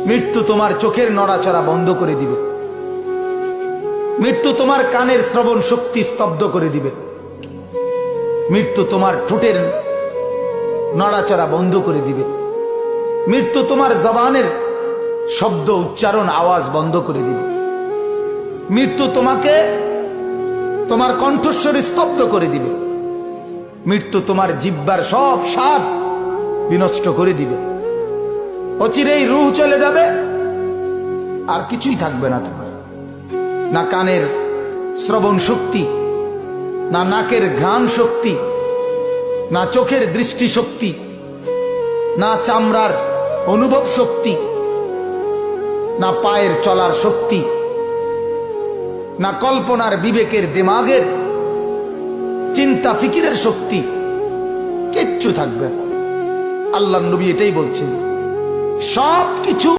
মৃত্যু তোমার চোখের নড়াচড়া বন্ধ করে দিবে। মৃত্যু তোমার কানের শ্রবণ শক্তি স্তব্ধ করে দিবে। মৃত্যু তোমার ঠোঁটের নড়াচড়া বন্ধ করে দিবে। মৃত্যু তোমার জবানের শব্দ উচ্চারণ আওয়াজ বন্ধ করে দিবে। মৃত্যু তোমাকে তোমার কণ্ঠস্বর স্তব্ধ করে দিবে। মৃত্যু তোমার জিহ্বার সব স্বাদ বিনষ্ট করে দিবে। অচিরেই রূহ চলে যাবে, আর কিছুই থাকবে না তোমার। না কানের শ্রবণ শক্তি, না নাকের ঘ্রাণ শক্তি, না চোখের দৃষ্টি শক্তি, না চামড়ার অনুভব শক্তি, না পায়ের চলার শক্তি, না কল্পনার বিবেকের দিমাগের চিন্তা ফিকিরের শক্তি, কিচ্ছু থাকবে না। আল্লাহর নবী এটাই বলছেন, সব কিছু